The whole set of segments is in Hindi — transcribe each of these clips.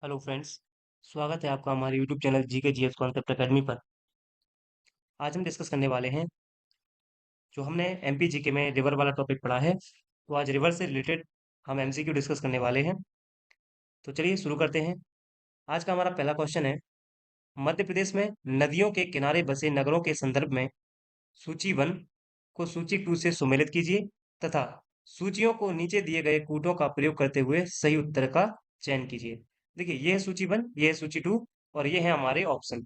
Hello friends. स्वागत है आपका हमारे YouTube channel GK GS concept academy पर। आज हम डिस्कस करने वाले हैं जो हमने एमपी जीके में रिवर वाला टॉपिक पढ़ा है। तो आज रिवर से रिलेटेड हम एमसीक्यू डिस्कस करने वाले हैं। तो चलिए शुरू करते हैं। आज का हमारा पहला क्वेश्चन है, मध्य प्रदेश में नदियों के किनारे बसे नगरों के संदर्भ में सूची 1 को सूची 2 से सुमेलित कीजिए तथा सूचियों को नीचे दिए गए कूटों का प्रयोग करते हुए सही उत्तर का चयन कीजिए। देखिए, ये है सूची 1, ये है सूची 2 और ये है हमारे ऑप्शन।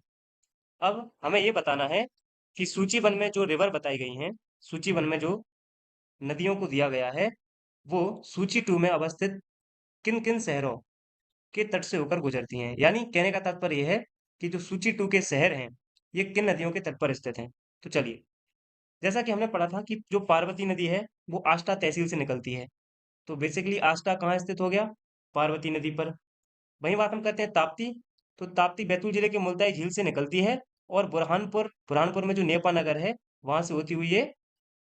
अब हमें ये बताना है कि सूची वन में जो रिवर बताई गई हैं, सूची वन में जो नदियों को दिया गया है, वो सूची 2 में अवस्थित किन किन शहरों के तट से होकर गुजरती हैं। यानी कहने का तात्पर्य यह है कि जो सूची 2 के शहर हैं, ये किन नदियों के तट पर स्थित हैं। तो चलिए, जैसा कि हमने पढ़ा था कि जो पार्वती नदी है वो आष्टा तहसील से निकलती है। तो बेसिकली आष्टा कहाँ स्थित हो गया? पार्वती नदी पर। वहीं बात हम करते हैं ताप्ती। तो ताप्ती बैतूल जिले के मुल्ताई झील से निकलती है और बुरहानपुर बुरहानपुर में जो नेपा नगर है, वहां से होती हुई ये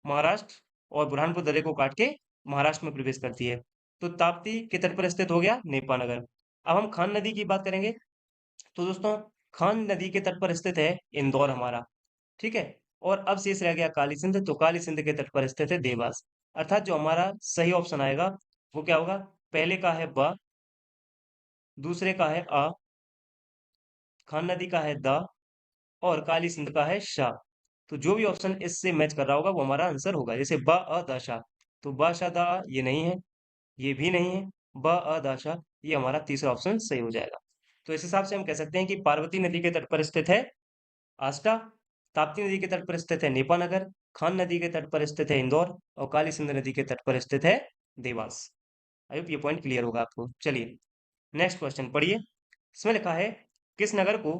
महाराष्ट्र और बुरहानपुर दर्रे को काट के महाराष्ट्र में प्रवेश करती है। तो ताप्ती के तट पर स्थित हो गया नेपा नगर। अब हम खान नदी की बात करेंगे। तो दोस्तों, खान नदी के तट पर स्थित है इंदौर हमारा। ठीक है। और अब शेष रह गया काली सिंध। तो काली सिंध के तट पर स्थित है देवास। अर्थात जो हमारा सही ऑप्शन आएगा वो क्या होगा? पहले का है ब, दूसरे का है अ, खान नदी का है द और काली सिंध का है शा। तो जो भी ऑप्शन इससे मैच कर रहा होगा वो हमारा आंसर होगा। जैसे ब अ द शा, तो ब शा द अ ये नहीं है, ये भी नहीं है, ब अ द शा ये हमारा तीसरा ऑप्शन सही हो जाएगा। तो इस हिसाब से हम कह सकते हैं कि पार्वती नदी के तट पर स्थित है आष्टा, ताप्ती नदी के तट पर स्थित है नेपानगर, खान नदी के तट पर स्थित है इंदौर और काली सिंध नदी के तट पर स्थित है देवास। आई होप ये पॉइंट क्लियर होगा आपको। चलिए नेक्स्ट क्वेश्चन पढ़िए। इसमें लिखा है, किस नगर को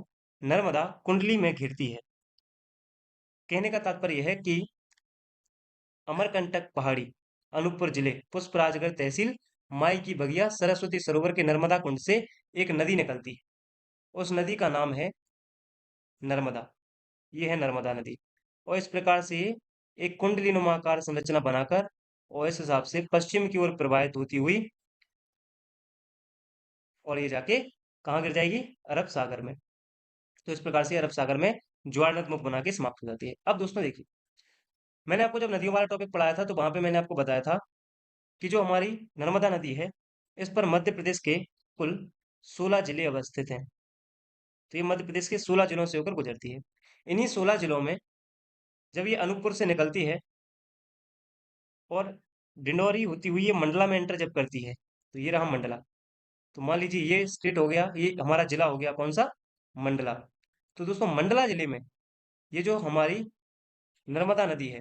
नर्मदा कुंडली में घिरती है? कहने का तात्पर्य यह है कि अमरकंटक पहाड़ी, अनूपपुर जिले, पुष्पराजगढ़ तहसील, माई की बगिया, सरस्वती सरोवर के नर्मदा कुंड से एक नदी निकलती है। उस नदी का नाम है नर्मदा। ये है नर्मदा नदी। और इस प्रकार से ये एक कुंडली नुमाकार संरचना बनाकर और इस हिसाब से पश्चिम की ओर प्रवाहित होती हुई और ये जाके कहाँ गिर जाएगी? अरब सागर में। तो इस प्रकार से अरब सागर में ज्वार नद मुख बना के समाप्त हो जाती है। अब दोस्तों देखिए, मैंने आपको जब नदियों वाला टॉपिक पढ़ाया था तो वहां पे मैंने आपको बताया था कि जो हमारी नर्मदा नदी है, इस पर मध्य प्रदेश के कुल 16 जिले अवस्थित हैं। तो ये मध्य प्रदेश के 16 जिलों से होकर गुजरती है। इन्हीं 16 जिलों में जब ये अनूपपुर से निकलती है और डिंडोरी होती हुई ये मंडला में एंटर जब करती है, तो ये रहा मंडला। तो मान लीजिए ये स्टेट हो गया, ये हमारा जिला हो गया कौन सा? मंडला। तो दोस्तों मंडला जिले में ये जो हमारी नर्मदा नदी है,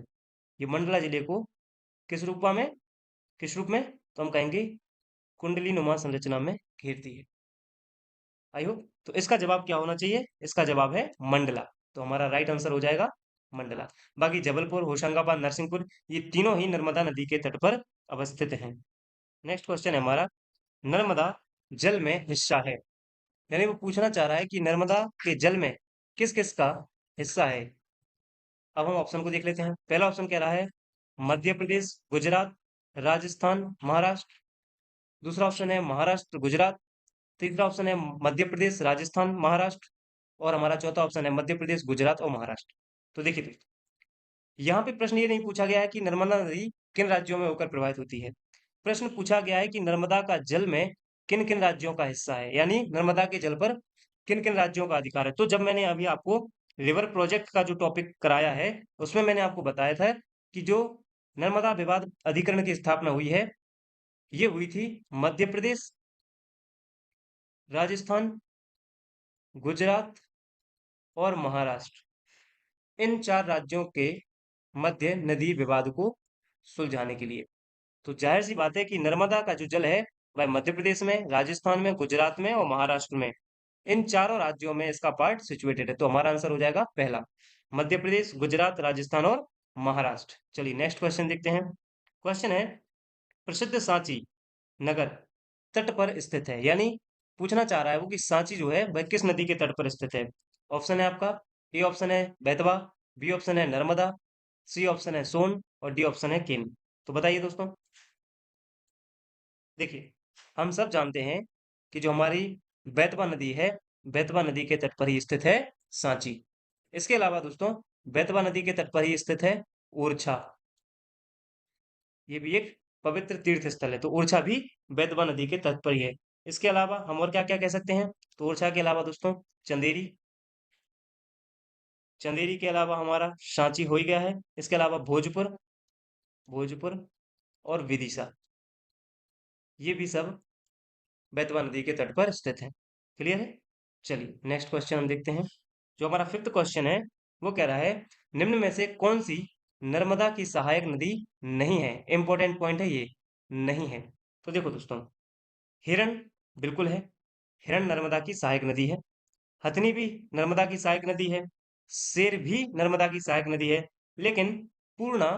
ये मंडला जिले को किस रूपा में, किस रूप में? तो हम कहेंगे कुंडली नुमा संरचना में घेरती है। I hope. तो इसका जवाब क्या होना चाहिए? इसका जवाब है मंडला। तो हमारा राइट आंसर हो जाएगा मंडला। बाकी जबलपुर, होशंगाबाद, नरसिंहपुर ये तीनों ही नर्मदा नदी के तट पर अवस्थित हैं। नेक्स्ट क्वेश्चन है हमारा, नर्मदा जल में हिस्सा है। यानी वो पूछना चाह रहा है कि नर्मदा के जल में किस किस का हिस्सा है। अब हम ऑप्शन को देख लेते हैं। पहला ऑप्शन कह रहा है मध्य प्रदेश, गुजरात, राजस्थान, महाराष्ट्र। दूसरा ऑप्शन है महाराष्ट्र, गुजरात। तीसरा ऑप्शन है मध्य प्रदेश, राजस्थान, महाराष्ट्र। और हमारा चौथा ऑप्शन है मध्य प्रदेश, गुजरात और महाराष्ट्र। तो देखिए दोस्तों, यहाँ पे प्रश्न ये नहीं पूछा गया है कि नर्मदा नदी किन राज्यों में होकर प्रवाहित होती है। प्रश्न पूछा गया है कि नर्मदा का जल में किन किन राज्यों का हिस्सा है, यानी नर्मदा के जल पर किन किन राज्यों का अधिकार है। तो जब मैंने अभी आपको रिवर प्रोजेक्ट का जो टॉपिक कराया है, उसमें मैंने आपको बताया था कि जो नर्मदा विवाद अधिकरण की स्थापना हुई है, ये हुई थी मध्य प्रदेश, राजस्थान, गुजरात और महाराष्ट्र, इन चार राज्यों के मध्य नदी विवाद को सुलझाने के लिए। तो जाहिर सी बात है कि नर्मदा का जो जल है वह मध्य प्रदेश में, राजस्थान में, गुजरात में और महाराष्ट्र में, इन चारों राज्यों में इसका पार्ट सिचुएटेड है। तो हमारा आंसर हो जाएगा पहला, मध्य प्रदेश, गुजरात, राजस्थान और महाराष्ट्र। चलिए नेक्स्ट क्वेश्चन देखते हैं। क्वेश्चन है, प्रसिद्ध सांची नगर तट पर स्थित है। यानी पूछना चाह रहा है वो कि सांची जो है वह किस नदी के तट पर स्थित है। ऑप्शन है आपका, ए ऑप्शन है बेतवा, बी ऑप्शन है नर्मदा, सी ऑप्शन है सोन और डी ऑप्शन है केन। तो बताइए दोस्तों। देखिए, हम सब जानते हैं कि जो हमारी बेतवा नदी है, बेतवा नदी के तट पर ही स्थित है सांची। इसके अलावा दोस्तों बेतवा नदी के तट पर ही स्थित है ओरछा। ये भी एक पवित्र तीर्थ स्थल है, तो ओरछा भी बेतवा नदी के तट पर ही है। इसके अलावा हम और क्या क्या कह सकते हैं, तो ओरछा के अलावा दोस्तों चंदेरी, चंदेरी के अलावा हमारा सांची हो ही गया है। इसके अलावा भोजपुर, भोजपुर और विदिशा, ये भी सब बेतवा नदी के तट पर स्थित है। क्लियर है। चलिए नेक्स्ट क्वेश्चन हम देखते हैं। जो हमारा फिफ्थ क्वेश्चन है वो कह रहा है निम्न में से कौन सी नर्मदा की सहायक नदी नहीं है। इंपॉर्टेंट पॉइंट है ये, नहीं है। तो देखो दोस्तों, हिरण बिल्कुल है, हिरण नर्मदा की सहायक नदी है। हथनी भी नर्मदा की सहायक नदी है। शेर भी नर्मदा की सहायक नदी है। लेकिन पूर्णा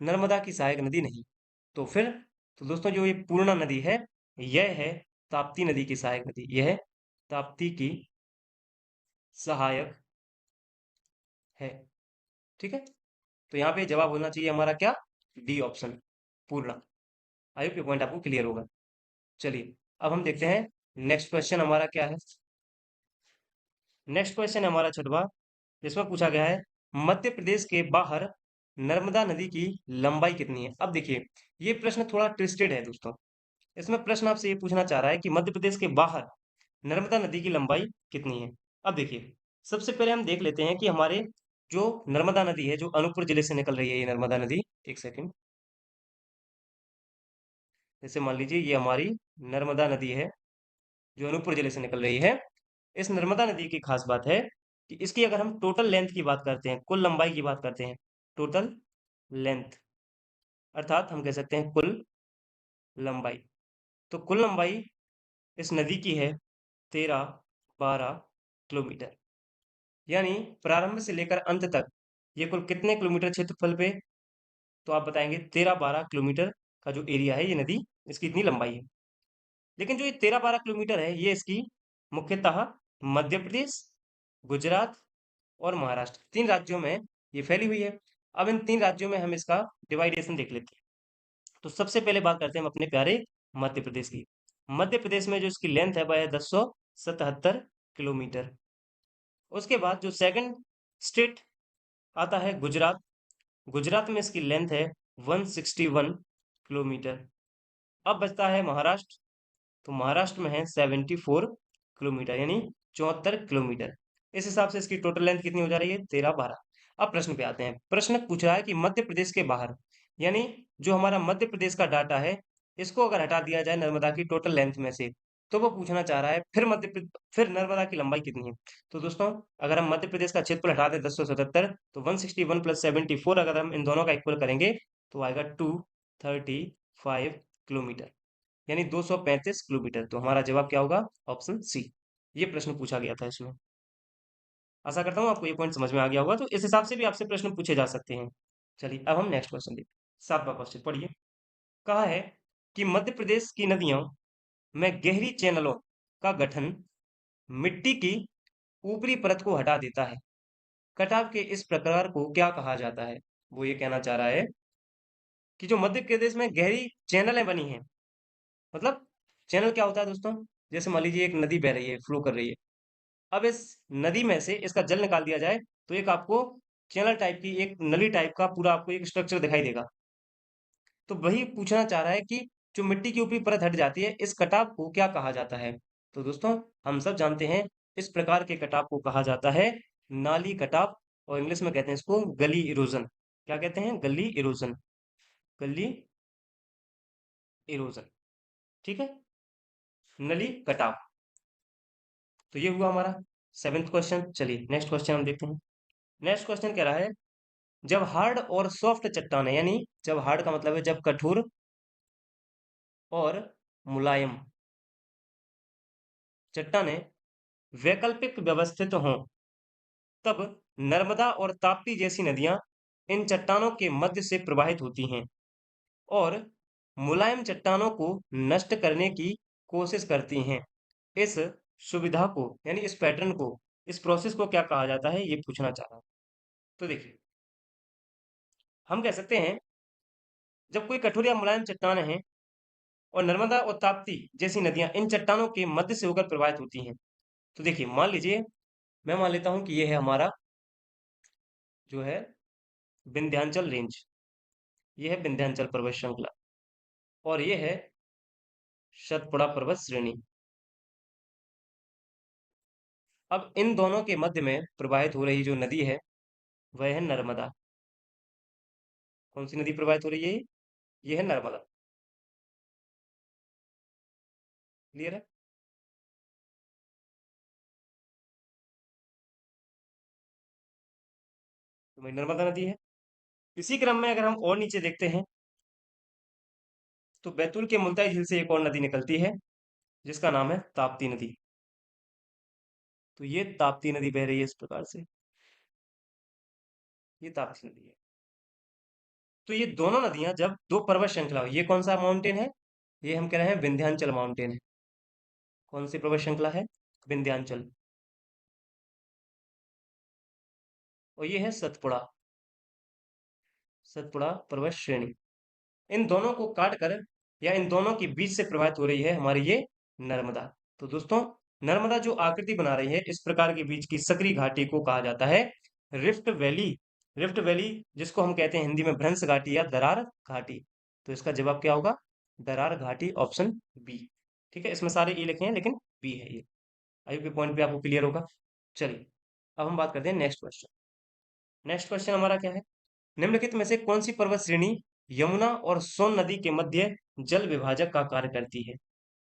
नर्मदा की सहायक नदी नहीं। तो फिर, तो दोस्तों जो ये पूर्णा नदी है यह है ताप्ती नदी की सहायक नदी, यह है ताप्ती की सहायक है। ठीक है। तो यहाँ पे जवाब होना चाहिए हमारा क्या, D option, Purna. I hope ये पॉइंट आपको क्लियर होगा। चलिए अब हम देखते हैं नेक्स्ट क्वेश्चन हमारा क्या है। नेक्स्ट क्वेश्चन है हमारा छठवा, जिसमें पूछा गया है मध्य प्रदेश के बाहर नर्मदा नदी की लंबाई कितनी है। अब देखिए ये प्रश्न थोड़ा ट्विस्टेड है दोस्तों। इसमें प्रश्न आपसे ये पूछना चाह रहा है कि मध्य प्रदेश के बाहर नर्मदा नदी की लंबाई कितनी है। अब देखिए सबसे पहले हम देख लेते हैं कि हमारे जो नर्मदा नदी है, जो अनूपपुर जिले से निकल रही है ये नर्मदा नदी, एक सेकंड, जैसे मान लीजिए ये हमारी नर्मदा नदी है जो अनूपपुर जिले से निकल रही है। इस नर्मदा नदी की खास बात है कि इसकी अगर हम टोटल लेंथ की बात करते हैं, कुल लंबाई की बात करते हैं, टोटल लेंथ, अर्थात हम कह सकते हैं कुल लंबाई। तो कुल लंबाई इस नदी की है 13-12 किलोमीटर। यानी प्रारंभ से लेकर अंत तक ये कुल कितने किलोमीटर क्षेत्रफल पे, तो आप बताएंगे 13-12 किलोमीटर का जो एरिया है ये नदी, इसकी इतनी लंबाई है। लेकिन जो ये 13-12 किलोमीटर है ये इसकी मुख्यतः मध्य प्रदेश, गुजरात और महाराष्ट्र, तीन राज्यों में ये फैली हुई है। अब इन तीन राज्यों में हम इसका डिवाइडेशन देख लेते हैं। तो सबसे पहले बात करते हैं हम अपने प्यारे मध्य प्रदेश की। मध्य प्रदेश में जो इसकी लेंथ है वह है 1077 किलोमीटर। उसके बाद जो सेकंड स्टेट आता है गुजरात, गुजरात में इसकी लेंथ है 161 किलोमीटर। अब बचता है महाराष्ट्र, तो महाराष्ट्र में है 74 किलोमीटर, यानी 74 किलोमीटर। इस हिसाब से इसकी टोटल लेंथ कितनी हो जा रही है, 13-12। अब प्रश्न पे आते हैं। प्रश्न पूछ रहा है कि मध्य प्रदेश के बाहर, यानी जो हमारा मध्य प्रदेश का डाटा है इसको अगर हटा दिया जाए नर्मदा की टोटल लेंथ में से, तो वो पूछना चाह रहा है फिर नर्मदा की लंबाई कितनी है। तो दोस्तों अगर हम मध्य प्रदेश का क्षेत्रफल हटा दें 1077, तो 161 + 74 अगर हम इन दोनों का इक्वल करेंगे तो आएगा 235 किलोमीटर, यानी 235 किलोमीटर। तो हमारा जवाब क्या होगा, ऑप्शन सी। ये प्रश्न पूछा गया था इसमें। आशा करता हूँ आपको ये पॉइंट समझ में आ गया होगा। तो इस हिसाब से भी आपसे प्रश्न पूछे जा सकते हैं। चलिए अब हम नेक्स्ट क्वेश्चन देखते हैं। सातवां क्वेश्चन पढ़िए। कहा है कि मध्य प्रदेश की नदियों में गहरी चैनलों का गठन मिट्टी की ऊपरी परत को हटा देता है। कटाव के इस प्रकार को क्या कहा जाता है। वो ये कहना चाह रहा है कि जो मध्य प्रदेश में गहरी चैनलें बनी हैं, मतलब चैनल क्या होता है दोस्तों, जैसे मान लीजिए एक नदी बह रही है, फ्लो कर रही है। अब इस नदी में से इसका जल निकाल दिया जाए तो एक आपको चैनल टाइप की, एक नली टाइप का पूरा आपको एक स्ट्रक्चर दिखाई देगा। तो वही पूछना चाह रहा है कि जो मिट्टी की ऊपरी परत हट जाती है इस कटाव को क्या कहा जाता है। तो दोस्तों हम सब जानते हैं इस प्रकार के कटाव को कहा जाता है नाली कटाव, और इंग्लिश में कहते हैं इसको गली इरोजन। क्या कहते हैं, गली इरोजन, गली इरोजन। ठीक है, नली कटाव। तो ये हुआ हमारा सेवेंथ क्वेश्चन। चलिए नेक्स्ट क्वेश्चन हम देखते हैं। नेक्स्ट क्वेश्चन कह रहा है जब हार्ड और सॉफ्ट चट्टाने, यानी जब हार्ड का मतलब है जब कठोर और मुलायम चट्टाने वैकल्पिक व्यवस्थित हों, तब नर्मदा और ताप्ती जैसी नदियां इन चट्टानों के मध्य से प्रवाहित होती हैं और मुलायम चट्टानों को नष्ट करने की कोशिश करती हैं। इस सुविधा को, यानी इस पैटर्न को, इस प्रोसेस को क्या कहा जाता है, ये पूछना चाह रहा हूं। तो देखिए हम कह सकते हैं जब कोई कठोर या मुलायम चट्टान है और नर्मदा और ताप्ती जैसी नदियां इन चट्टानों के मध्य से होकर प्रवाहित होती हैं। तो देखिए, मान लीजिए मैं मान लेता हूं कि ये है हमारा जो है विंध्याचल रेंज, ये है विंध्याचल पर्वत श्रृंखला, और ये है सतपुड़ा पर्वत श्रेणी। अब इन दोनों के मध्य में प्रवाहित हो रही जो नदी है वह है नर्मदा। कौन सी नदी प्रवाहित हो रही है? ये है नर्मदा। क्लियर है? तो वही नर्मदा नदी है। इसी क्रम में अगर हम और नीचे देखते हैं तो बैतूल के मुल्ताई झील से एक और नदी निकलती है जिसका नाम है ताप्ती नदी। तो ये ताप्ती नदी बह रही है इस प्रकार से, ये ताप्ती नदी है। तो ये दोनों नदियां जब दो पर्वत श्रृंखला हो, ये कौन सा माउंटेन है? ये हम कह रहे हैं विंध्याचल माउंटेन है। कौन सी पर्वत श्रृंखला है? विंध्याचल। और ये है सतपुड़ा, सतपुड़ा पर्वत श्रेणी। इन दोनों को काट कर या इन दोनों के बीच से प्रवाहित हो रही है हमारी ये नर्मदा। तो दोस्तों, नर्मदा जो आकृति बना रही है इस प्रकार के बीच की सकरी घाटी को कहा जाता है रिफ्ट वैली। रिफ्ट वैली जिसको हम कहते हैं हिंदी में भ्रंश घाटी या दरार घाटी। तो इसका जवाब क्या होगा? दरार घाटी, ऑप्शन बी। ठीक है, इसमें सारे ई लिखे हैं लेकिन बी है ये। आई के पॉइंट पे आपको क्लियर होगा। चलिए, अब हम बात करते हैं नेक्स्ट क्वेश्चन। नेक्स्ट क्वेश्चन हमारा क्या है? निम्नलिखित में से कौन सी पर्वत श्रेणी यमुना और सोन नदी के मध्य जल विभाजक का कार्य करती है?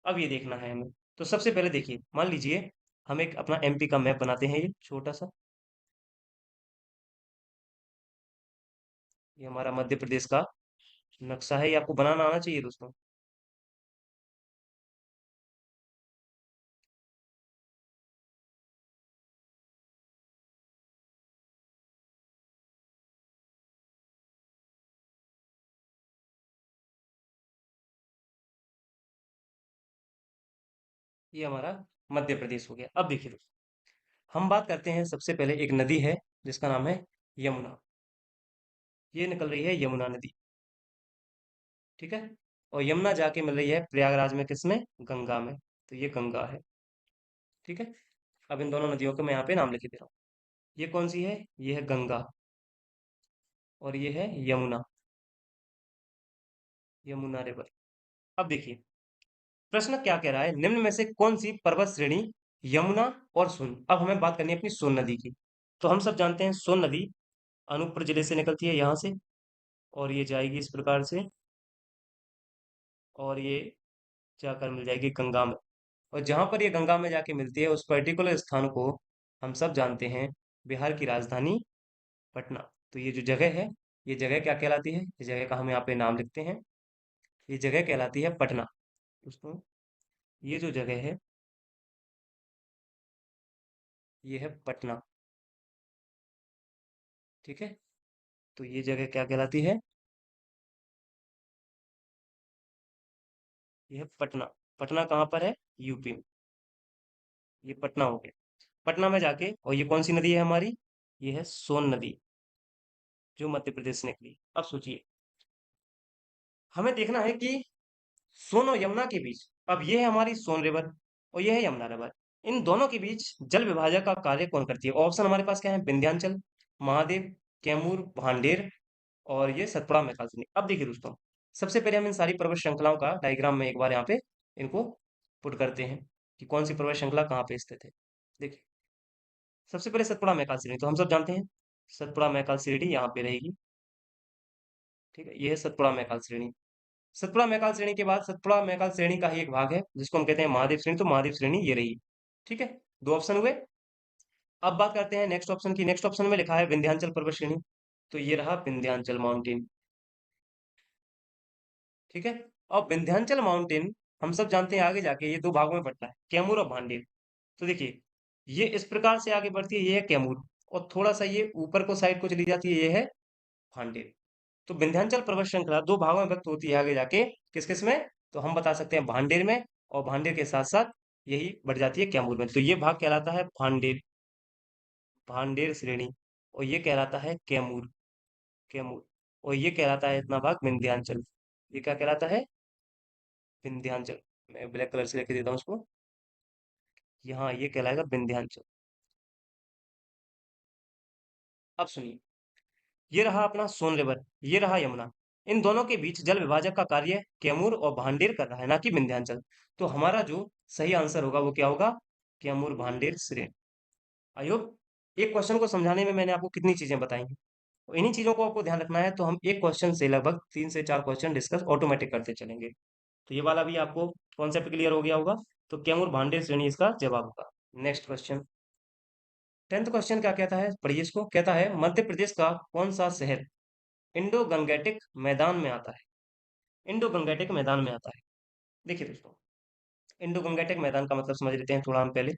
अब ये देखना है हमें। तो सबसे पहले देखिए, मान लीजिए हम एक अपना एमपी का मैप बनाते हैं, ये छोटा सा। ये हमारा मध्य प्रदेश का नक्शा है, ये आपको बनाना आना चाहिए दोस्तों। ये हमारा मध्य प्रदेश हो गया। अब देखिए दोस्तों, हम बात करते हैं सबसे पहले एक नदी है जिसका नाम है यमुना। ये निकल रही है यमुना नदी। ठीक है, और यमुना जाके मिल रही है प्रयागराज में, किसमें? गंगा में। तो ये गंगा है। ठीक है, अब इन दोनों नदियों के मैं यहाँ पे नाम लिख दे रहा हूँ। ये कौन सी है? ये है गंगा, और ये है यमुना, यमुना रिवर। अब देखिए, प्रश्न क्या कह रहा है, निम्न में से कौन सी पर्वत श्रेणी यमुना और सोन, अब हमें बात करनी है अपनी सोन नदी की। तो हम सब जानते हैं सोन नदी अनूपपुर जिले से निकलती है यहाँ से, और ये जाएगी इस प्रकार से, और ये जाकर मिल जाएगी गंगा में। और जहां पर ये गंगा में जाके मिलती है उस पर्टिकुलर स्थान को हम सब जानते हैं बिहार की राजधानी पटना। तो ये जो जगह है, ये जगह क्या कहलाती है? इस जगह का हम यहाँ पे नाम लिखते हैं। ये जगह कहलाती है पटना। दोस्तों, ये जो जगह है ये है पटना। ठीक है, तो ये जगह क्या कहलाती है? ये है पटना। पटना कहाँ पर है? यूपी में। ये पटना हो गया। पटना में जाके, और ये कौन सी नदी है हमारी? ये है सोन नदी, जो मध्य प्रदेश से निकली। अब सोचिए, हमें देखना है कि सोन और यमुना के बीच, अब ये है हमारी सोन रिवर और ये है यमुना रिवर, इन दोनों के बीच जल विभाजक का कार्य कौन करती है? ऑप्शन हमारे पास क्या है? विंध्याचल, महादेव, कैमूर, भांडेर, और ये सतपुड़ा मैकालसुनी। अब देखिए दोस्तों, सबसे पहले हम इन सारी पर्वत श्रृंखलाओं का डायग्राम में एक बार यहाँ पे इनको पुट करते हैं कि कौन सी पर्वत श्रृंखला कहाँ पे स्थित है। देखिए, सबसे पहले सतपुड़ा मैकाल श्रेणी तो हम सब जानते हैं, सतपुड़ा मैकाल श्रेणी यहाँ पे रहेगी। ठीक है, ये है सतपुड़ा मैकाल श्रेणी। सतपुड़ा मैकाल श्रेणी के बाद सतपुड़ा मैकाल श्रेणी का ही एक भाग है जिसको हम कहते हैं महादेव श्रेणी, तो महादेव श्रेणी ये रही। ठीक है, दो ऑप्शन हुए। अब बात करते हैं नेक्स्ट ऑप्शन की। नेक्स्ट ऑप्शन में लिखा है विंध्याचल पर्वत श्रेणी, तो ये रहा विंध्याचल माउंटेन। ठीक है, और विंध्याचल माउंटेन हम सब जानते हैं आगे जाके ये दो भागों में बढ़ता है, कैमूर और भांडेर। तो देखिए, ये इस प्रकार से आगे बढ़ती है, ये है कैमूर, और थोड़ा सा ये ऊपर को साइड को चली जाती है, ये है भांडेर। तो विंध्याचल पर्वत श्रृंखला दो भागों में व्यक्त होती है आगे जाके, किस किस में? तो हम बता सकते हैं भांडेर में, और भांडेर के साथ साथ यही बढ़ जाती है कैमूर में। तो ये भाग कहलाता है भांडेर, भांडेर श्रेणी, और ये कहलाता है कैमूर, कैमूर, और ये कहलाता है इतना भाग विंध्याचल। ये क्या कहलाता है? विंध्याचल। मैं ब्लैक कलर से लिख देता हूँ उसको। यहाँ ये कहलाएगा विंध्याचल। अब सुनिए, ये रहा अपना सोन रिवर, ये रहा यमुना। इन दोनों के बीच जल विभाजक का कार्य कैमूर और भांडेर कर रहा है, ना कि विंध्याचल। तो हमारा जो सही आंसर होगा वो क्या होगा? कैमूर भांडेर श्रेणी। आई होप एक क्वेश्चन को समझाने में मैंने आपको कितनी चीजें बताई हैं। तो इन्हीं चीजों को आपको ध्यान रखना है, तो हम एक क्वेश्चन से लगभग 3 से 4 क्वेश्चन डिस्कस ऑटोमेटिक करते चलेंगे। तो ये वाला भी आपको कॉन्सेप्ट क्लियर हो गया होगा। तो कैमूर भांडेर श्रेणी इसका जवाब होगा। नेक्स्ट क्वेश्चन, 10th क्वेश्चन क्या कहता है, पढ़िए इसको। कहता है मध्य प्रदेश का कौन सा शहर इंडो गंगेटिक मैदान में आता है? इंडो गंगेटिक मैदान में आता है। देखिए दोस्तों, इंडो गंगेटिक मैदान का मतलब समझ लेते हैं थोड़ा हम पहले।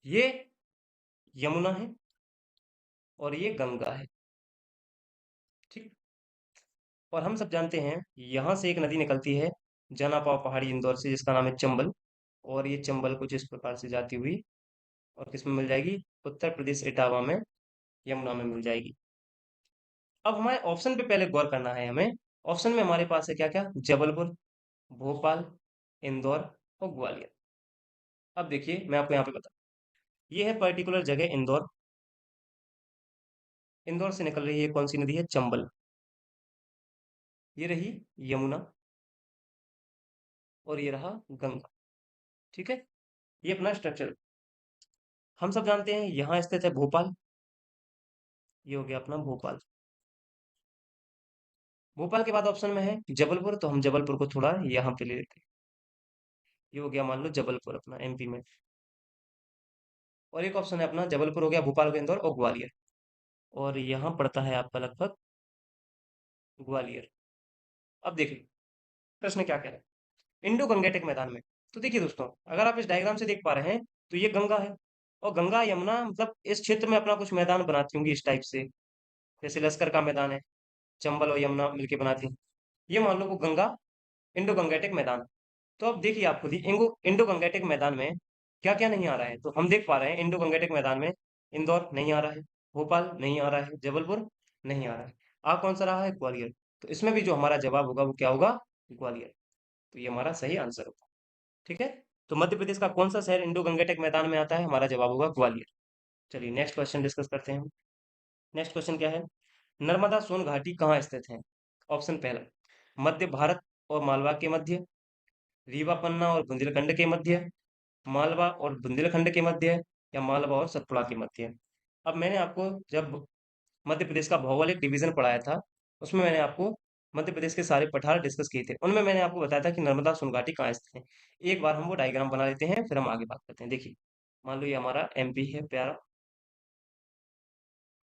ये यमुना है और ये गंगा है, ठीक। और हम सब जानते हैं यहाँ से एक नदी निकलती है जनापा पहाड़ी इंदौर से, जिसका नाम है चंबल। और ये चंबल कुछ इस प्रकार से जाती हुई और किस में मिल जाएगी? उत्तर प्रदेश इटावा में, यमुना में मिल जाएगी। अब हमारे ऑप्शन पे पहले गौर करना है हमें। ऑप्शन में हमारे पास है क्या क्या? जबलपुर, भोपाल, इंदौर और ग्वालियर। अब देखिए मैं आपको यहाँ पे बता, ये है पर्टिकुलर जगह इंदौर। इंदौर से निकल रही है कौन सी नदी है? चंबल। ये रही यमुना और ये रहा गंगा, ठीक है। ये अपना स्ट्रक्चर हम सब जानते हैं। यहाँ स्थित है भोपाल, ये हो गया अपना भोपाल। भोपाल के बाद ऑप्शन में है जबलपुर, तो हम जबलपुर को थोड़ा यहाँ पे ले लेते हैं। ये हो गया मान लो जबलपुर अपना एमपी में। और एक ऑप्शन है अपना जबलपुर हो गया, भोपाल हो गया, इंदौर और ग्वालियर। और यहाँ पड़ता है आपका लगभग ग्वालियर। अब देखिए प्रश्न क्या कह रहा है, इंडो गंगेटिक मैदान में। तो देखिए दोस्तों, अगर आप इस डायग्राम से देख पा रहे हैं तो ये गंगा है। और गंगा यमुना मतलब इस क्षेत्र में अपना कुछ मैदान बनाती होंगी इस टाइप से, जैसे लश्कर का मैदान है, चंबल और यमुना मिलके बनाती हैं। ये मान लो वो गंगा इंडो गंगेटिक मैदान। तो अब देखिए आप खुद ही इंडो इंडो गंगेटिक मैदान में क्या क्या नहीं आ रहा है। तो हम देख पा रहे हैं इंडो गंगेटिक मैदान में इंदौर नहीं आ रहा है, भोपाल नहीं आ रहा है, जबलपुर नहीं आ रहा है। आ कौन सा रहा है? ग्वालियर। तो इसमें भी जो हमारा जवाब होगा वो क्या होगा? ग्वालियर। तो ये हमारा सही आंसर होगा, ठीक है। तो मध्य प्रदेश का कौन सा शहर इंडो गंगेटिक मैदान में आता है? हमारा जवाब होगा ग्वालियर। चलिए नेक्स्ट क्वेश्चन डिस्कस करते हैं। नेक्स्ट क्वेश्चन क्या है, नर्मदा सोन घाटी कहाँ स्थित है? ऑप्शन पहला, मध्य भारत और मालवा के मध्य, रीवा पन्ना और बुंदेलखंड के मध्य, मालवा और बुंदेलखंड के मध्य, या मालवा और सतपुड़ा के मध्य। अब मैंने आपको जब मध्य प्रदेश का भौगोलिक डिवीजन पढ़ाया था, उसमें मैंने आपको मध्य प्रदेश के सारे पठार डिस्कस किए थे। उनमें मैंने आपको बताया था कि नर्मदा सोन घाटी कहाँ स्थित है। एक बार हम वो डायग्राम बना लेते हैं, फिर हम आगे बात करते हैं। देखिए मान लो ये हमारा एमपी है प्यारा,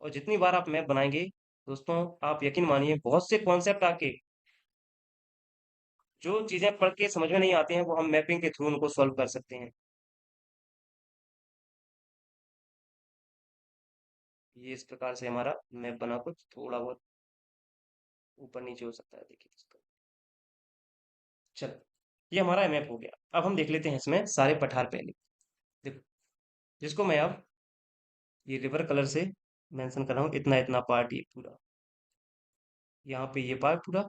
और जितनी बार आप मैप बनाएंगे दोस्तों, आप यकीन मानिए बहुत से कॉन्सेप्ट आके जो चीजें पढ़ के समझ में नहीं आती हैं वो हम मैपिंग के थ्रू उनको सॉल्व कर सकते हैं। ये इस प्रकार से हमारा मैप बना, कुछ थोड़ा बहुत ऊपर नीचे हो सकता है, देखिए इसका। चलो ये हमारा मैप हो गया। अब हम देख लेते हैं इसमें सारे पठार पहले। देखो, जिसको मैं अब ये रिवर कलर से मेंशन कर रहा हूँ, इतना इतना पार्ट ये पूरा, यहाँ पे ये पार्ट पूरा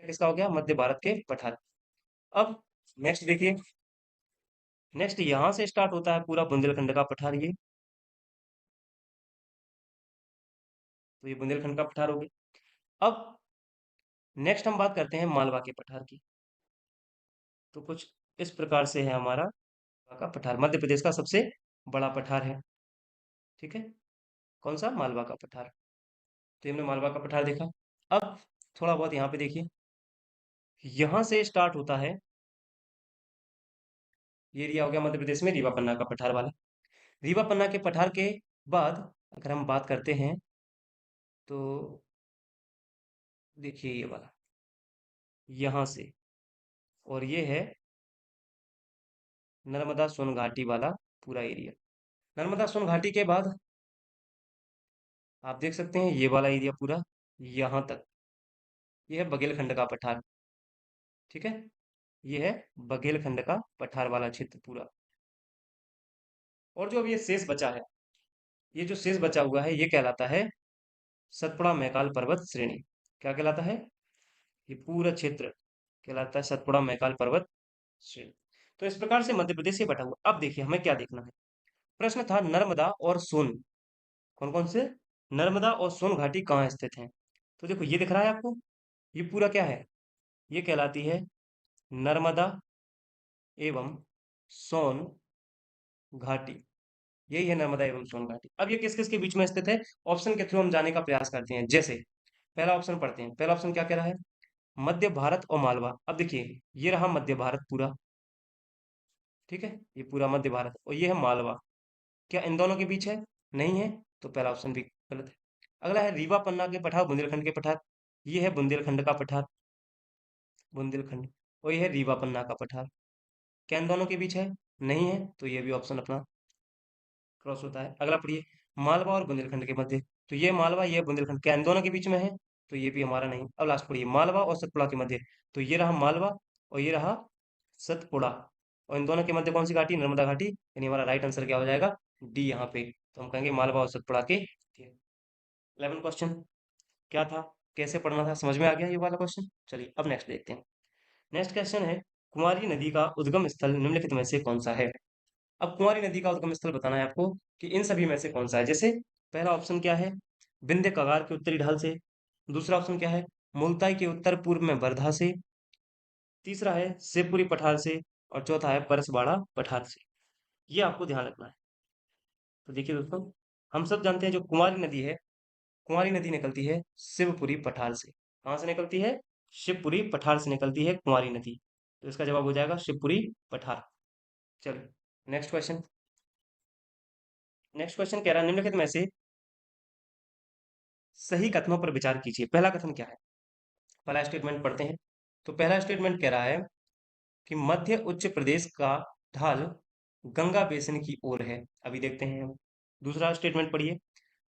ये किसका हो गया? मध्य भारत के पठार। अब नेक्स्ट देखिए, नेक्स्ट यहाँ से स्टार्ट होता है पूरा बुंदेलखंड का पठार ये। तो ये बुंदेलखंड का पठार हो गया। अब नेक्स्ट हम बात करते हैं मालवा के पठार की। तो कुछ इस प्रकार से है हमारा मालवा का पठार, मध्य प्रदेश का सबसे बड़ा पठार है, ठीक है। कौन सा? मालवा का पठार। तो हमने मालवा का पठार देखा। अब थोड़ा बहुत यहाँ पे देखिए, यहाँ से स्टार्ट होता है, ये एरिया हो गया मध्य प्रदेश में रीवा पन्ना का पठार वाला। रीवा पन्ना के पठार के बाद अगर हम बात करते हैं तो देखिए ये वाला यहाँ से, और ये है नर्मदा सोन घाटी वाला पूरा एरिया। नर्मदा सोन घाटी के बाद आप देख सकते हैं ये वाला एरिया पूरा यहाँ तक, ये है बघेलखंड का पठार, ठीक है। ये है बघेलखंड का पठार वाला क्षेत्र पूरा। और जो अब ये शेष बचा है, ये जो शेष बचा हुआ है ये कहलाता है सतपुड़ा मैकाल पर्वत श्रेणी। क्या कहलाता है? ये पूरा क्षेत्र कहलाता है सतपुड़ा मैकाल पर्वत श्रेणी। तो इस प्रकार से मध्य प्रदेश ये बटा हुआ। अब देखिए हमें क्या देखना है। प्रश्न था नर्मदा और सोन कौन कौन से, नर्मदा और सोन घाटी कहाँ स्थित हैं। तो देखो ये दिख रहा है आपको, ये पूरा क्या है, ये कहलाती है नर्मदा एवं सोन घाटी। यही है नर्मदा एवं सोन घाटी। अब ये किस किस के बीच में स्थित है, ऑप्शन के थ्रू हम जाने का प्रयास करते हैं। जैसे पहला ऑप्शन पढ़ते हैं, पहला ऑप्शन क्या कह रहा है, मध्य भारत और मालवा। अब देखिए ये रहा मध्य भारत पूरा, ठीक है, ये पूरा मध्य भारत, और ये है मालवा। क्या इन दोनों के बीच है, नहीं है, तो पहला ऑप्शन भी गलत है। अगला है रीवा पन्ना के पठार बुंदेलखंड के पठार, ये है बुंदेलखंड का पठार, बुंदेलखंड, और ये है रीवा पन्ना का पठार। क्या इन दोनों के बीच है, नहीं है, तो ये भी ऑप्शन अपना क्रॉस होता है। अगला पढ़िए, मालवा और बुंदेलखंड के मध्य, तो ये मालवा ये बुंदेलखंड क्या इन दोनों के बीच में है, तो ये भी हमारा नहीं। अब लास्ट पढ़िए, मालवा और सतपुड़ा के मध्य, तो ये रहा मालवा और ये रहा सतपुड़ा, और इन दोनों के मध्य कौन सी घाटी, नर्मदा घाटी, यानी हमारा राइट आंसर क्या हो जाएगा, डी यहाँ पे। तो हम कहेंगे मालवा और सतपुड़ा के। 11 क्वेश्चन क्या था, कैसे पढ़ना था, समझ में आ गया ये वाला क्वेश्चन। चलिए अब नेक्स्ट देखते हैं। नेक्स्ट क्वेश्चन है, कुमारी नदी का उद्गम स्थल निम्नलिखित में से कौन सा है। अब कुमारी नदी का उद्गम स्थल बताना है आपको कि इन सभी में से कौन सा है। जैसे पहला ऑप्शन क्या है, विंध्य कगार के उत्तरी ढाल से। दूसरा ऑप्शन क्या है, मुल्ताई के उत्तर पूर्व में वर्धा से। तीसरा है शिवपुरी पठार से। और चौथा है परसबाड़ा पठार से। ये आपको ध्यान रखना है। तो देखिए दोस्तों, हम सब जानते हैं जो कुमारी नदी है, कुमारी नदी निकलती है शिवपुरी पठार से। कहाँ से निकलती है, शिवपुरी पठार से निकलती है कुमारी नदी। तो इसका जवाब हो जाएगा शिवपुरी पठार। चलिए नेक्स्ट क्वेश्चन। नेक्स्ट क्वेश्चन कह रहा है निम्नलिखित में से सही कथनों पर विचार कीजिए। पहला कथन क्या है, पहला स्टेटमेंट पढ़ते हैं। तो पहला स्टेटमेंट कह रहा है कि मध्य उच्च प्रदेश का ढाल गंगा बेसिन की ओर है। अभी देखते हैं हम। दूसरा स्टेटमेंट पढ़िए,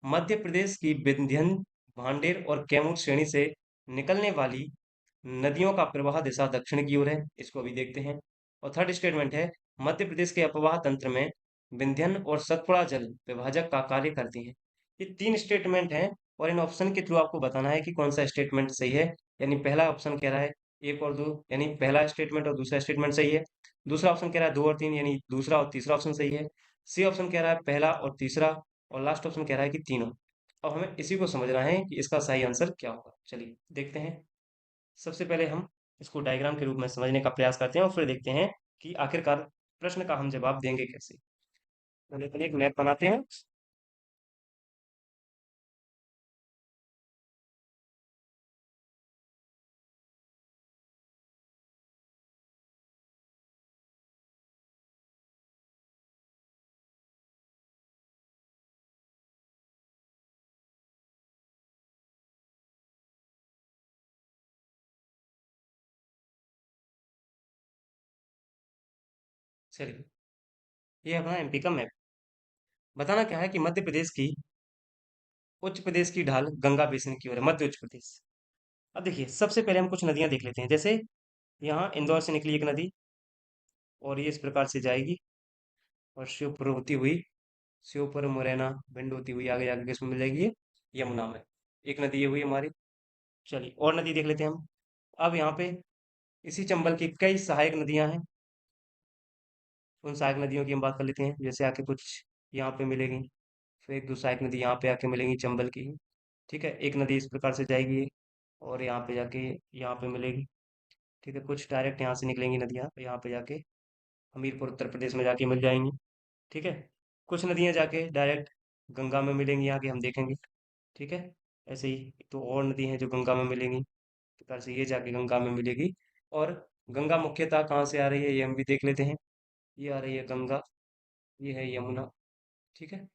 मध्य प्रदेश की विंध्यन, भांडेर और कैमूर श्रेणी से निकलने वाली नदियों का प्रवाह दिशा दक्षिण की ओर है। इसको अभी देखते हैं। और थर्ड स्टेटमेंट है, मध्य प्रदेश के अपवाह तंत्र में विंध्यन और सतपुड़ा जल विभाजक का कार्य करती हैं। ये तीन स्टेटमेंट हैं, और इन ऑप्शन के थ्रू आपको बताना है कि कौन सा स्टेटमेंट सही है। यानी पहला ऑप्शन कह रहा है एक और दो, यानी पहला स्टेटमेंट और दूसरा स्टेटमेंट सही है। दूसरा ऑप्शन कह रहा है दो और तीन, यानी दूसरा और तीसरा ऑप्शन सही है। सी ऑप्शन कह रहा है पहला और तीसरा, और लास्ट ऑप्शन कह रहा है कि तीनों। अब हमें इसी को समझना है कि इसका सही आंसर क्या होगा। चलिए देखते हैं। सबसे पहले हम इसको डायग्राम के रूप में समझने का प्रयास करते हैं, और फिर देखते हैं कि आखिरकार प्रश्न का हम जवाब देंगे कैसे। पहले एक मैप बनाते हैं। चलिए, ये अपना एमपी का मैप। बताना क्या है कि मध्य प्रदेश की उच्च प्रदेश की ढाल गंगा बेसिन की ओर है, मध्य उच्च प्रदेश। अब देखिए सबसे पहले हम कुछ नदियां देख लेते हैं। जैसे यहाँ इंदौर से निकली एक नदी, और ये इस प्रकार से जाएगी और शिवपुर होती हुई, शिवपुर मुरैना भिंड होती हुई आगे जाके किसमें मिल जाएगी, ये यमुना में। एक नदी ये हुई हमारी। चलिए और नदी देख लेते हैं हम। अब यहाँ पे इसी चंबल की कई सहायक नदियां हैं। उन सहायक नदियों की हम बात कर लेते हैं। जैसे आके कुछ यहाँ पे मिलेगी, फिर एक दो सहायक नदी यहाँ पे आके मिलेंगी चंबल की। ठीक है, एक नदी इस प्रकार से जाएगी और यहाँ पे जाके यहाँ पे मिलेगी। ठीक है, कुछ डायरेक्ट यहाँ से निकलेंगी नदियाँ, यहाँ पे जाके हमीरपुर उत्तर प्रदेश में जाके मिल जाएंगी। ठीक है, कुछ नदियाँ जाके डायरेक्ट गंगा में मिलेंगी, आगे हम देखेंगे। ठीक है, ऐसे ही तो और नदी हैं जो गंगा में मिलेंगी, इस प्रकार से ये जाके गंगा में मिलेगी। और गंगा मुख्यतः कहाँ से आ रही है, ये हम भी देख लेते हैं। ये आ रही है गंगा, ये है यमुना। ठीक है,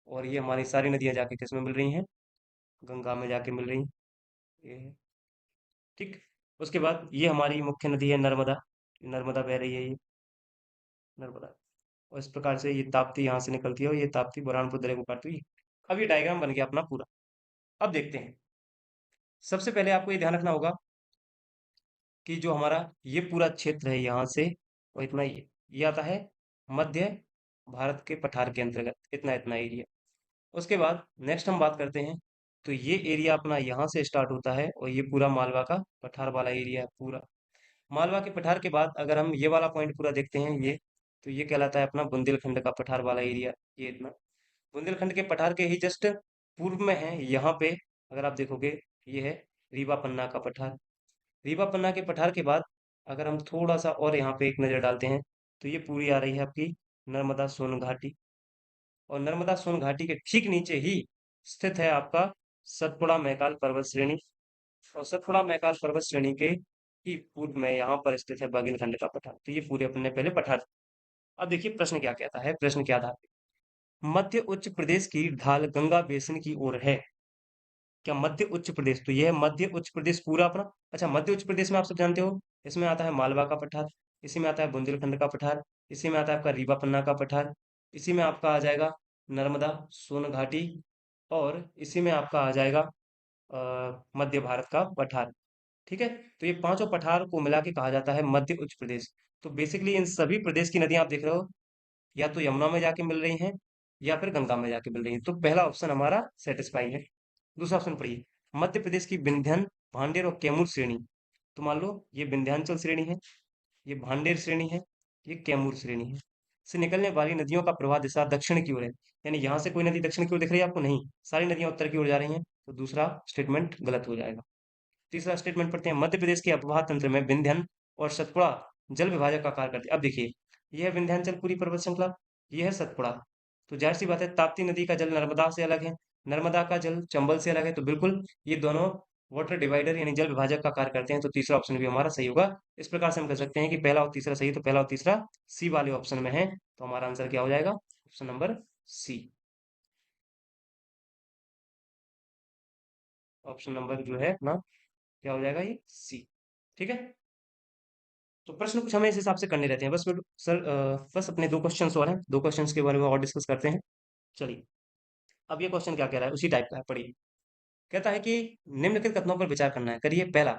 और ये हमारी सारी नदियाँ जाके किस में मिल रही हैं, गंगा में जाके मिल रही हैं। ये है। ठीक, उसके बाद ये हमारी मुख्य नदी है नर्मदा, नर्मदा बह रही है ये, नर्मदा। और इस प्रकार से ये ताप्ती यहाँ से निकलती है, और ये ताप्ती बुरहानपुर दरे को काटती है। अब ये डायग्राम बन गया अपना पूरा। अब देखते हैं। सबसे पहले आपको ये ध्यान रखना होगा कि जो हमारा ये पूरा क्षेत्र है यहाँ से और इतना, ये आता है मध्य भारत के पठार के अंतर्गत, इतना इतना एरिया। उसके बाद नेक्स्ट हम बात करते हैं। तो ये एरिया अपना यहाँ से स्टार्ट होता है, और ये पूरा मालवा का पठार वाला एरिया है पूरा। मालवा के पठार के बाद अगर हम ये वाला पॉइंट पूरा देखते हैं, ये तो ये कहलाता है अपना बुंदेलखंड का पठार वाला एरिया। ये इतना बुंदेलखंड के पठार के ही जस्ट पूर्व में है यहाँ पे, अगर आप देखोगे ये है रीवा पन्ना का पठार। रीवा पन्ना के पठार के बाद अगर हम थोड़ा सा और यहाँ पे एक नजर डालते हैं, तो ये पूरी आ रही है आपकी नर्मदा सोन घाटी। और नर्मदा सोन घाटी के ठीक नीचे ही स्थित है आपका सतपुड़ा मैकाल पर्वत श्रेणी। और सतपुड़ा मैकाल पर्वत श्रेणी के ही पूर्व में यहाँ पर स्थित है बागिलखंड का पठार। तो ये पूरे अपने पहले पठार। अब देखिए प्रश्न क्या कहता है, प्रश्न के आधार पे मध्य उच्च प्रदेश की ढाल गंगा बेसिन की ओर है। क्या मध्य उच्च प्रदेश, तो यह है मध्य उच्च प्रदेश पूरा अपना। अच्छा, मध्य उच्च प्रदेश में आप सब जानते हो इसमें आता है मालवा का पठार, इसी में आता है बुंदेलखंड का पठार, इसी में आता है आपका रीवा पन्ना का पठार, इसी में आपका आ जाएगा नर्मदा सोन घाटी, और इसी में आपका आ जाएगा मध्य भारत का पठार। ठीक है, तो ये पांचों पठार को मिला के कहा जाता है मध्य उच्च प्रदेश। तो बेसिकली इन सभी प्रदेश की नदियां आप देख रहे हो या तो यमुना में जाके मिल रही हैं या फिर गंगा में जाके मिल रही हैं। तो पहला ऑप्शन हमारा सेटिस्फाई है। दूसरा ऑप्शन पढ़िए, मध्य प्रदेश की विंध्यन, भांडेर और कैमूर श्रेणी। तो मान लो ये विंध्याचल श्रेणी है, ये भांडेर श्रेणी है, ये कैमूर श्रेणी है, से निकलने वाली नदियों का प्रवाह दिशा दक्षिण की ओर है। यानी यहाँ से कोई नदी दक्षिण की ओर दिख रही है आपको? नहीं, सारी नदियां उत्तर की ओर जा रही हैं। तो दूसरा स्टेटमेंट गलत हो जाएगा। तीसरा स्टेटमेंट पढ़ते हैं, मध्य प्रदेश के अपवाह तंत्र में विंध्यन और सतपुड़ा जल विभाजक का कार्य करते हैं। अब देखिए, यह है विंध्याचल पूरी पर्वत श्रृंखला, यह है सतपुड़ा। तो जाहिर सी बात है ताप्ती नदी का जल नर्मदा से अलग है, नर्मदा का जल चंबल से अलग है, तो बिल्कुल ये दोनों वाटर डिवाइडर यानी जल विभाजक का कार्य करते हैं। तो तीसरा ऑप्शन भी हमारा सही होगा। इस प्रकार से हम कह सकते हैं कि पहला और तीसरा सही है, तो पहला और तीसरा सी वाले ऑप्शन में है। तो हमारा आंसर क्या हो जाएगा? Option number C. Option number जो है अपना क्या हो जाएगा? ये सी। ठीक है, तो प्रश्न कुछ हमें इस हिसाब से करने रहते हैं। बस सर बस अपने दो क्वेश्चंस और हैं, दो क्वेश्चंस के बारे में और डिस्कस करते हैं। चलिए, अब ये क्वेश्चन क्या कह रहा है उसी टाइप का है, पढ़िए। कहता है कि निम्नलिखित कथनों पर विचार करना है। करिए, पहला,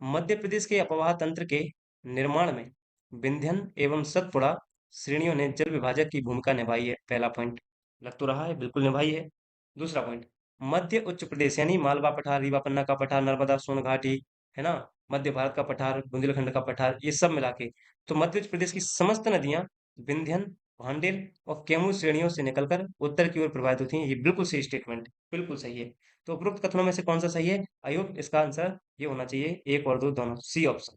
मध्य प्रदेश के अपवाह तंत्र के निर्माण में विंध्यन एवं सतपुड़ा श्रेणियों ने जल विभाजक की भूमिका निभाई है। पहला पॉइंट लग तो रहा है, बिल्कुल निभाई है। दूसरा पॉइंट, मध्य उच्च प्रदेश यानी मालवा पठार, रीवा पन्ना का पठार, नर्मदा सोन घाटी, है ना, मध्य भारत का पठार, बुंदेलखंड का पठार, ये सब मिला के तो मध्य उच्च प्रदेश की समस्त नदियां विंध्यन, भांडेर और कैमूर श्रेणियों से निकलकर उत्तर की ओर प्रवाहित होती हैं। ये बिल्कुल सही स्टेटमेंट, बिल्कुल सही है। तो उपरोक्त कथनों में से कौन सा सही है? आई होप इसका आंसर ये होना चाहिए, एक और दो दोनों, सी ऑप्शन।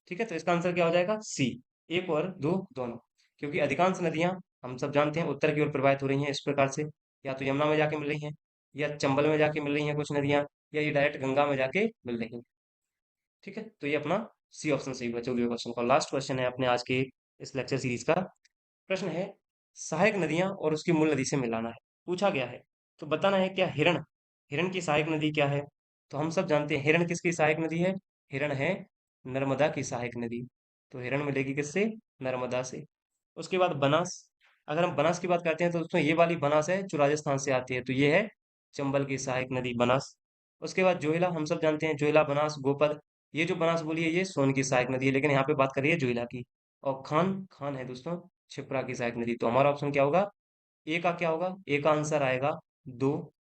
ठीक है, तो इसका आंसर क्या हो जाएगा? सी, एक और दो दोनों। क्योंकि अधिकांश नदियां हम सब जानते हैं उत्तर की ओर प्रवाहित हो रही हैं इस प्रकार से, या तो यमुना में जाके मिल रही हैं, या चंबल में जाके मिल रही हैं कुछ नदियां, या ये डायरेक्ट गंगा में जाके मिल रही हैं। ठीक है, तो ये अपना सी ऑप्शन सही हुआ। चौदहवें क्वेश्चन का लास्ट क्वेश्चन है अपने आज के इस लेक्चर सीरीज का। प्रश्न है, सहायक नदियां और उसकी मूल नदी से मिलाना है, पूछा गया है। तो बताना है क्या हिरण, हिरण की सहायक नदी क्या है? तो हम सब जानते हैं हिरण किसकी सहायक नदी है? हिरण है नर्मदा की सहायक नदी। तो हिरण मिलेगी किससे? नर्मदा से। उसके बाद बनास, अगर हम बनास की बात करते हैं तो दोस्तों ये वाली बनास है जो राजस्थान से आती है, तो ये है चंबल की सहायक नदी बनास। उसके बाद जोहिला, हम सब जानते हैं जोहिला, बनास, गोपद, ये जो बनास बोली है ये सोन की सहायक नदी है, लेकिन यहाँ पे बात करिए जोहिला की। और खान, खान है दोस्तों क्षिप्रा की सहायक नदी। तो हमारा ऑप्शन क्या होगा? ए का क्या होगा? ए का आंसर आएगा दो,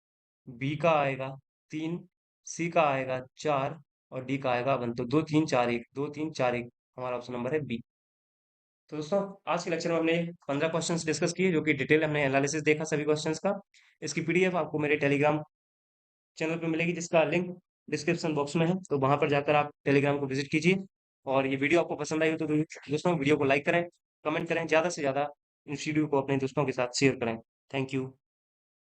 बी का आएगा तीन, सी का आएगा चार, और डी का आएगा वन। तो दो तीन चार एक, दो तीन चार एक, हमारा ऑप्शन नंबर है बी। तो दोस्तों आज के लेक्चर में हमने 15 क्वेश्चंस डिस्कस किए, जो कि डिटेल हमने एनालिसिस देखा सभी क्वेश्चंस का। इसकी पीडीएफ आपको मेरे टेलीग्राम चैनल पे मिलेगी, जिसका लिंक डिस्क्रिप्शन बॉक्स में है। तो वहां पर जाकर आप टेलीग्राम को विजिट कीजिए। और ये वीडियो आपको पसंद आई हो तो दोस्तों वीडियो को लाइक करें, कमेंट करें, ज़्यादा से ज़्यादा इस वीडियो को अपने दोस्तों के साथ शेयर करें। Thank you.